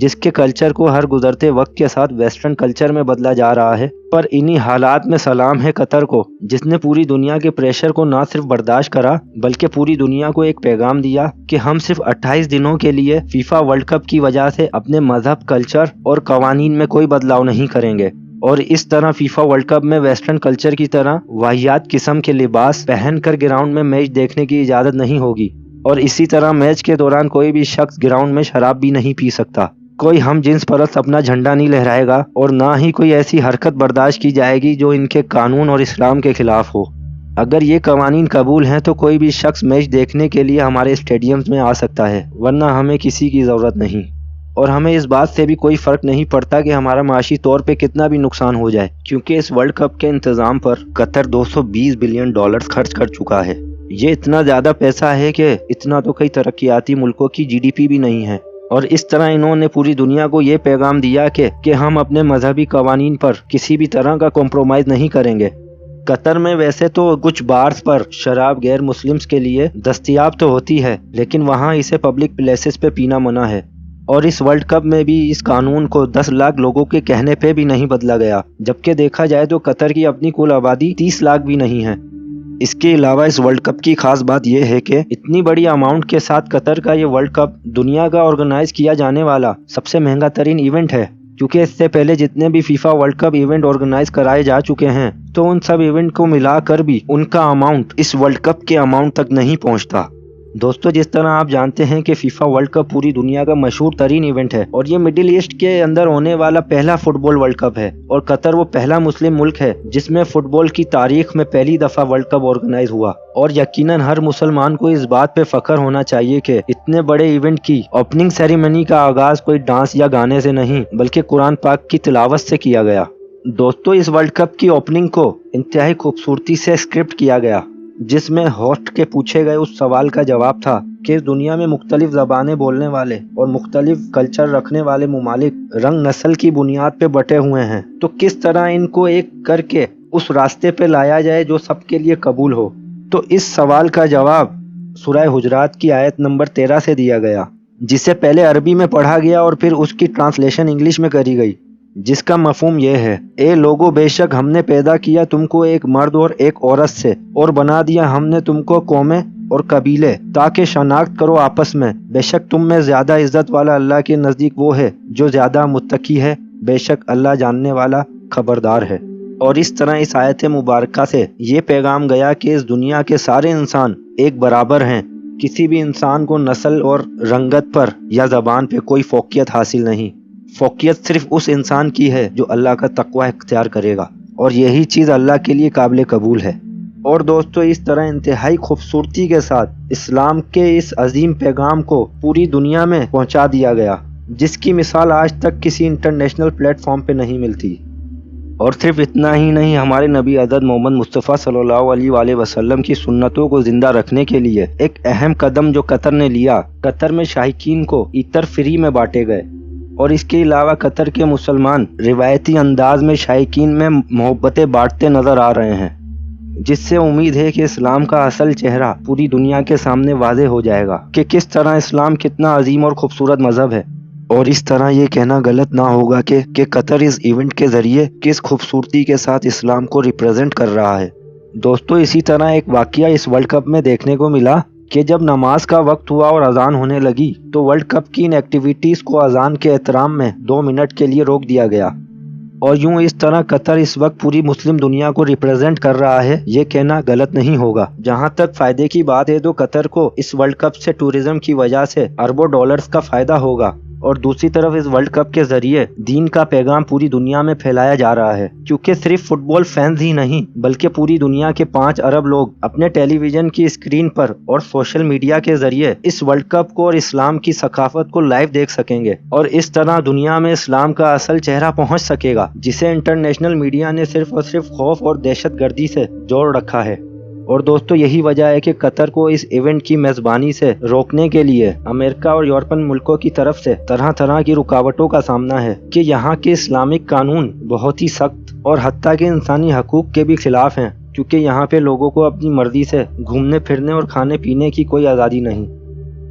جس کے کلچر کو ہر گزرتے وقت کے ساتھ ویسٹرن کلچر میں بدلا جا رہا ہے۔ پر انہی حالات میں سلام ہے قطر کو، جس نے پوری دنیا کے پریشر کو نہ صرف برداشت کرا بلکہ پوری دنیا کو ایک پیغام دیا کہ ہم صرف 28 دنوں کے لیے فیفا ورلڈ کپ کی وجہ سے اپنے مذہب، کلچر اور قوانین میں کوئی بدلاؤ نہیں کریں گے۔ اور اس طرح فیفا ورلڈ کپ میں ویسٹرن کلچر کی طرح واہیات قسم کے لباس پہن کر گراؤنڈ میں میچ دیکھنے کی اجازت نہیں ہوگی، اور اسی طرح میچ کے دوران کوئی بھی شخص گراؤنڈ میں شراب بھی نہیں پی سکتا، کوئی ہم جنس پرست اپنا جھنڈا نہیں لہرائے گا، اور نہ ہی کوئی ایسی حرکت برداشت کی جائے گی جو ان کے قانون اور اسلام کے خلاف ہو۔ اگر یہ قوانین قبول ہیں تو کوئی بھی شخص میچ دیکھنے کے لیے ہمارے اسٹیڈیمز میں آ سکتا ہے، ورنہ ہمیں کسی کی ضرورت نہیں، اور ہمیں اس بات سے بھی کوئی فرق نہیں پڑتا کہ ہمارا معاشی طور پہ کتنا بھی نقصان ہو جائے، کیونکہ اس ورلڈ کپ کے انتظام پر قطر $220 بلین خرچ کر چکا ہے۔ یہ اتنا زیادہ پیسہ ہے کہ اتنا تو کئی ترقیاتی ملکوں کی GDP بھی نہیں ہے، اور اس طرح انہوں نے پوری دنیا کو یہ پیغام دیا کہ ہم اپنے مذہبی قوانین پر کسی بھی طرح کا کمپرومائز نہیں کریں گے۔ قطر میں ویسے تو کچھ بارز پر شراب غیر مسلمز کے لیے دستیاب تو ہوتی ہے، لیکن وہاں اسے پبلک پلیسز پہ پینا منع ہے، اور اس ورلڈ کپ میں بھی اس قانون کو 10 لاکھ لوگوں کے کہنے پہ بھی نہیں بدلا گیا، جبکہ دیکھا جائے تو قطر کی اپنی کل آبادی 30 لاکھ بھی نہیں ہے۔ اس کے علاوہ اس ورلڈ کپ کی خاص بات یہ ہے کہ اتنی بڑی اماؤنٹ کے ساتھ قطر کا یہ ورلڈ کپ دنیا کا آرگنائز کیا جانے والا سب سے مہنگا ترین ایونٹ ہے، کیونکہ اس سے پہلے جتنے بھی FIFA world cup event organise کرائے جا چکے ہیں تو ان سب ایونٹ کو ملا کر بھی ان کا اماؤنٹ اس ورلڈ کپ کے اماؤنٹ تک نہیں پہنچتا۔ دوستو، جس طرح آپ جانتے ہیں کہ فیفا ورلڈ کپ پوری دنیا کا مشہور ترین ایونٹ ہے، اور یہ مڈل ایسٹ کے اندر ہونے والا پہلا فٹ بال ورلڈ کپ ہے، اور قطر وہ پہلا مسلم ملک ہے جس میں فٹ بال کی تاریخ میں پہلی دفعہ ورلڈ کپ آرگنائز ہوا، اور یقیناً ہر مسلمان کو اس بات پہ فخر ہونا چاہیے کہ اتنے بڑے ایونٹ کی اوپننگ سیریمنی کا آغاز کوئی ڈانس یا گانے سے نہیں بلکہ قرآن پاک کی تلاوت سے کیا گیا۔ دوستو، اس ورلڈ کپ کی اوپننگ کو انتہائی خوبصورتی سے اسکرپٹ کیا گیا، جس میں ہوسٹ کے پوچھے گئے اس سوال کا جواب تھا کہ اس دنیا میں مختلف زبانیں بولنے والے اور مختلف کلچر رکھنے والے ممالک رنگ نسل کی بنیاد پہ بٹے ہوئے ہیں، تو کس طرح ان کو ایک کر کے اس راستے پہ لایا جائے جو سب کے لیے قبول ہو؟ تو اس سوال کا جواب سورہ حجرات کی آیت نمبر 13 سے دیا گیا، جسے پہلے عربی میں پڑھا گیا اور پھر اس کی ٹرانسلیشن انگلش میں کری گئی، جس کا مفہوم یہ ہے: اے لوگو، بے شک ہم نے پیدا کیا تم کو ایک مرد اور ایک عورت سے، اور بنا دیا ہم نے تم کو قومیں اور قبیلے تاکہ شناخت کرو آپس میں، بے شک تم میں زیادہ عزت والا اللہ کے نزدیک وہ ہے جو زیادہ متقی ہے، بے شک اللہ جاننے والا خبردار ہے۔ اور اس طرح اس آیت مبارکہ سے یہ پیغام گیا کہ اس دنیا کے سارے انسان ایک برابر ہیں، کسی بھی انسان کو نسل اور رنگت پر یا زبان پہ کوئی فوقیت حاصل نہیں، فوقیت صرف اس انسان کی ہے جو اللہ کا تقوی اختیار کرے گا، اور یہی چیز اللہ کے لیے قابل قبول ہے۔ اور دوستو، اس طرح انتہائی خوبصورتی کے ساتھ اسلام کے اس عظیم پیغام کو پوری دنیا میں پہنچا دیا گیا، جس کی مثال آج تک کسی انٹرنیشنل پلیٹ فارم پہ نہیں ملتی۔ اور صرف اتنا ہی نہیں، ہمارے نبی حضرت محمد مصطفیٰ صلی اللہ علیہ وآلہ وسلم کی سنتوں کو زندہ رکھنے کے لیے ایک اہم قدم جو قطر نے لیا، قطر میں شائقین کو عطر فری میں بانٹے گئے، اور اس کے علاوہ قطر کے مسلمان روایتی انداز میں شائقین میں محبتیں بانٹتے نظر آ رہے ہیں، جس سے امید ہے کہ اسلام کا اصل چہرہ پوری دنیا کے سامنے واضح ہو جائے گا کہ کس طرح اسلام کتنا عظیم اور خوبصورت مذہب ہے۔ اور اس طرح یہ کہنا غلط نہ ہوگا کہ قطر اس ایونٹ کے ذریعے کس خوبصورتی کے ساتھ اسلام کو ریپرزینٹ کر رہا ہے۔ دوستو، اسی طرح ایک واقعہ اس ورلڈ کپ میں دیکھنے کو ملا کہ جب نماز کا وقت ہوا اور اذان ہونے لگی تو ورلڈ کپ کی ان ایکٹیویٹیز کو اذان کے احترام میں 2 منٹ کے لیے روک دیا گیا، اور یوں اس طرح قطر اس وقت پوری مسلم دنیا کو ریپرزینٹ کر رہا ہے، یہ کہنا غلط نہیں ہوگا۔ جہاں تک فائدے کی بات ہے تو قطر کو اس ورلڈ کپ سے ٹورزم کی وجہ سے اربوں ڈالرز کا فائدہ ہوگا، اور دوسری طرف اس ورلڈ کپ کے ذریعے دین کا پیغام پوری دنیا میں پھیلایا جا رہا ہے، کیونکہ صرف فٹ بال فینز ہی نہیں بلکہ پوری دنیا کے 5 ارب لوگ اپنے ٹیلی ویژن کی اسکرین پر اور سوشل میڈیا کے ذریعے اس ورلڈ کپ کو اور اسلام کی ثقافت کو لائیو دیکھ سکیں گے، اور اس طرح دنیا میں اسلام کا اصل چہرہ پہنچ سکے گا، جسے انٹرنیشنل میڈیا نے صرف اور صرف خوف اور دہشت گردی سے جوڑ رکھا ہے۔ اور دوستو، یہی وجہ ہے کہ قطر کو اس ایونٹ کی میزبانی سے روکنے کے لیے امریکہ اور یورپین ملکوں کی طرف سے طرح طرح کی رکاوٹوں کا سامنا ہے کہ یہاں کے اسلامک قانون بہت ہی سخت اور حتیٰ کہ انسانی حقوق کے بھی خلاف ہیں، کیونکہ یہاں پہ لوگوں کو اپنی مرضی سے گھومنے پھرنے اور کھانے پینے کی کوئی آزادی نہیں۔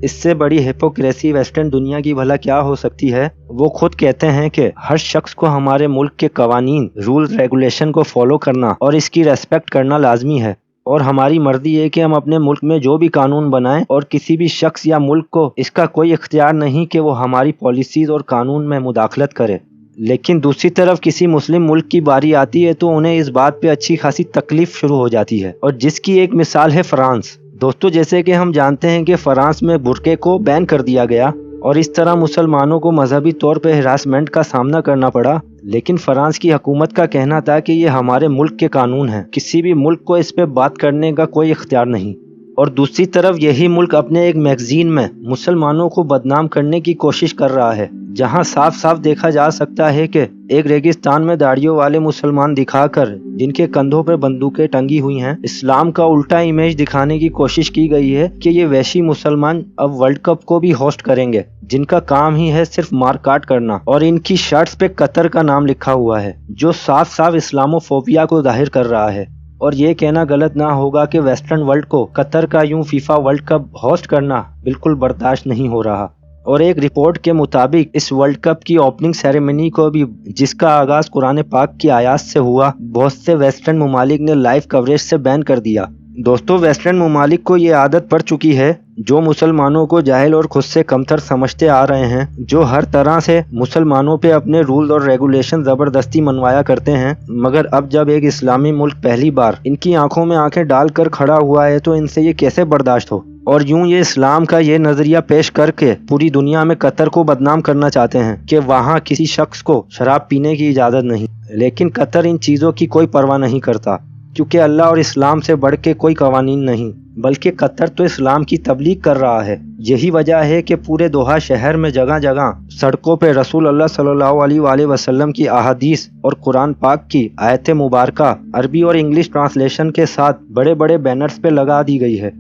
اس سے بڑی ہپوکریسی ویسٹرن دنیا کی بھلا کیا ہو سکتی ہے۔ وہ خود کہتے ہیں کہ ہر شخص کو ہمارے ملک کے قوانین، رولز، ریگولیشن کو فالو کرنا اور اس کی ریسپیکٹ کرنا لازمی ہے، اور ہماری مرضی ہے کہ ہم اپنے ملک میں جو بھی قانون بنائیں، اور کسی بھی شخص یا ملک کو اس کا کوئی اختیار نہیں کہ وہ ہماری پالیسیز اور قانون میں مداخلت کرے۔ لیکن دوسری طرف کسی مسلم ملک کی باری آتی ہے تو انہیں اس بات پہ اچھی خاصی تکلیف شروع ہو جاتی ہے، اور جس کی ایک مثال ہے فرانس۔ دوستو، جیسے کہ ہم جانتے ہیں کہ فرانس میں برقعے کو بین کر دیا گیا، اور اس طرح مسلمانوں کو مذہبی طور پہ ہراسمنٹ کا سامنا کرنا پڑا، لیکن فرانس کی حکومت کا کہنا تھا کہ یہ ہمارے ملک کے قانون ہیں، کسی بھی ملک کو اس پہ بات کرنے کا کوئی اختیار نہیں۔ اور دوسری طرف یہی ملک اپنے ایک میگزین میں مسلمانوں کو بدنام کرنے کی کوشش کر رہا ہے، جہاں صاف صاف دیکھا جا سکتا ہے کہ ایک ریگستان میں داڑھیوں والے مسلمان دکھا کر، جن کے کندھوں پر بندوقیں ٹنگی ہوئی ہیں، اسلام کا الٹا امیج دکھانے کی کوشش کی گئی ہے کہ یہ وحشی مسلمان اب ورلڈ کپ کو بھی ہوسٹ کریں گے، جن کا کام ہی ہے صرف مار کاٹ کرنا، اور ان کی شرٹس پہ قطر کا نام لکھا ہوا ہے، جو صاف صاف اسلاموفوبیا کو ظاہر کر رہا ہے۔ اور یہ کہنا غلط نہ ہوگا کہ ویسٹرن ورلڈ کو قطر کا یوں فیفا ورلڈ کپ ہوسٹ کرنا بالکل برداشت نہیں ہو رہا۔ اور ایک رپورٹ کے مطابق اس ورلڈ کپ کی اوپننگ سیریمنی کو بھی، جس کا آغاز قرآن پاک کی آیات سے ہوا، بہت سے ویسٹرن ممالک نے لائیو کوریج سے بین کر دیا۔ دوستو، ویسٹرن ممالک کو یہ عادت پڑ چکی ہے، جو مسلمانوں کو جاہل اور خود سے کمتر سمجھتے آ رہے ہیں، جو ہر طرح سے مسلمانوں پہ اپنے رول اور ریگولیشن زبردستی منوایا کرتے ہیں، مگر اب جب ایک اسلامی ملک پہلی بار ان کی آنکھوں میں آنکھیں ڈال کر کھڑا ہوا ہے تو ان سے یہ کیسے برداشت ہو؟ اور یوں یہ اسلام کا یہ نظریہ پیش کر کے پوری دنیا میں قطر کو بدنام کرنا چاہتے ہیں کہ وہاں کسی شخص کو شراب پینے کی اجازت نہیں، لیکن قطر ان چیزوں کی کوئی پرواہ نہیں کرتا، کیونکہ اللہ اور اسلام سے بڑھ کے کوئی قوانین نہیں، بلکہ قطر تو اسلام کی تبلیغ کر رہا ہے۔ یہی وجہ ہے کہ پورے دوحہ شہر میں جگہ جگہ سڑکوں پہ رسول اللہ صلی اللہ علیہ وآلہ وسلم کی احادیث اور قرآن پاک کی آیت مبارکہ عربی اور انگلش ٹرانسلیشن کے ساتھ بڑے بڑے بینرز پہ لگا دی گئی ہے۔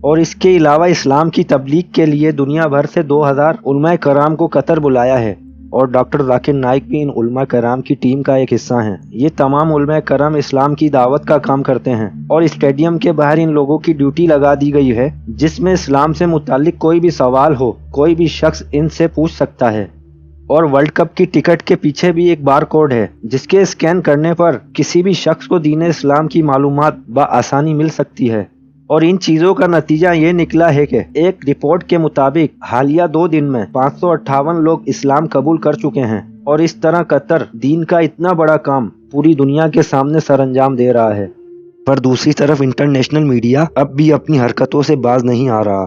اور اس کے علاوہ اسلام کی تبلیغ کے لیے دنیا بھر سے 2000 علماء کرام کو قطر بلایا ہے، اور ڈاکٹر ذاکر نائک بھی ان علماء کرام کی ٹیم کا ایک حصہ ہیں۔ یہ تمام علماء کرام اسلام کی دعوت کا کام کرتے ہیں، اور اسٹیڈیم کے باہر ان لوگوں کی ڈیوٹی لگا دی گئی ہے، جس میں اسلام سے متعلق کوئی بھی سوال ہو، کوئی بھی شخص ان سے پوچھ سکتا ہے۔ اور ورلڈ کپ کی ٹکٹ کے پیچھے بھی ایک بار کوڈ ہے، جس کے اسکین کرنے پر کسی بھی شخص کو دین اسلام کی معلومات بآسانی مل سکتی ہے۔ اور ان چیزوں کا نتیجہ یہ نکلا ہے کہ ایک رپورٹ کے مطابق حالیہ 2 دن میں 558 لوگ اسلام قبول کر چکے ہیں، اور اس طرح قطر دین کا اتنا بڑا کام پوری دنیا کے سامنے سر انجام دے رہا ہے۔ پر دوسری طرف انٹرنیشنل میڈیا اب بھی اپنی حرکتوں سے باز نہیں آ رہا۔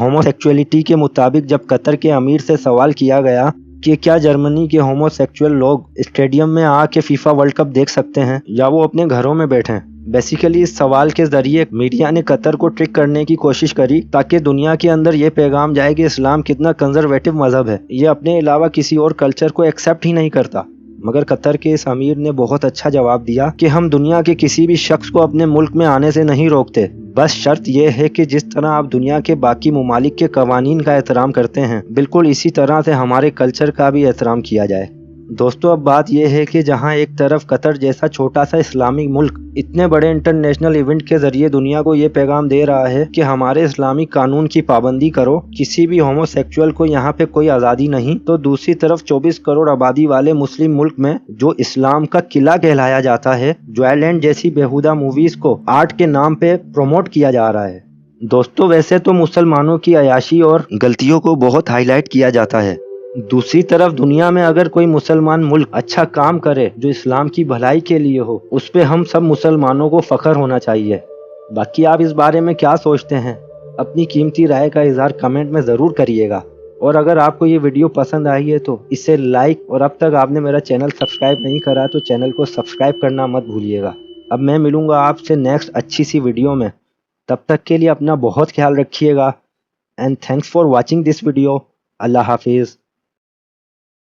ہومو سیکچولیٹی کے مطابق جب قطر کے امیر سے سوال کیا گیا کہ کیا جرمنی کے ہومو سیکچول لوگ اسٹیڈیم میں آ کے فیفا ورلڈ کپ دیکھ سکتے ہیں یا وہ اپنے گھروں میں بیٹھیں، بیسیکلی اس سوال کے ذریعے میڈیا نے قطر کو ٹرک کرنے کی کوشش کری تاکہ دنیا کے اندر یہ پیغام جائے کہ اسلام کتنا کنزرویٹو مذہب ہے، یہ اپنے علاوہ کسی اور کلچر کو ایکسیپٹ ہی نہیں کرتا۔ مگر قطر کے اس امیر نے بہت اچھا جواب دیا کہ ہم دنیا کے کسی بھی شخص کو اپنے ملک میں آنے سے نہیں روکتے، بس شرط یہ ہے کہ جس طرح آپ دنیا کے باقی ممالک کے قوانین کا احترام کرتے ہیں، بالکل اسی طرح سے ہمارے کلچر کا بھی احترام کیا جائے۔ دوستو، اب بات یہ ہے کہ جہاں ایک طرف قطر جیسا چھوٹا سا اسلامی ملک اتنے بڑے انٹرنیشنل ایونٹ کے ذریعے دنیا کو یہ پیغام دے رہا ہے کہ ہمارے اسلامی قانون کی پابندی کرو، کسی بھی ہومو سیکچول کو یہاں پہ کوئی آزادی نہیں، تو دوسری طرف 24 کروڑ آبادی والے مسلم ملک میں جو اسلام کا قلعہ کہلایا جاتا ہے، جوائلینڈ جیسی بیہودہ موویز کو آرٹ کے نام پہ پروموٹ کیا جا رہا ہے۔ دوستو، ویسے تو مسلمانوں کی عیاشی اور غلطیوں کو بہت ہائی لائٹ کیا جاتا ہے، دوسری طرف دنیا میں اگر کوئی مسلمان ملک اچھا کام کرے جو اسلام کی بھلائی کے لیے ہو، اس پہ ہم سب مسلمانوں کو فخر ہونا چاہیے۔ باقی آپ اس بارے میں کیا سوچتے ہیں؟ اپنی قیمتی رائے کا اظہار کمنٹ میں ضرور کریے گا، اور اگر آپ کو یہ ویڈیو پسند آئی ہے تو اسے لائک، اور اب تک آپ نے میرا چینل سبسکرائب نہیں کرا تو چینل کو سبسکرائب کرنا مت بھولیے گا۔ اب میں ملوں گا آپ سے نیکسٹ اچھی سی ویڈیو میں، تب تک کے لیے اپنا بہت خیال رکھیے گا، and thanks for watching this video. اللہ حافظ۔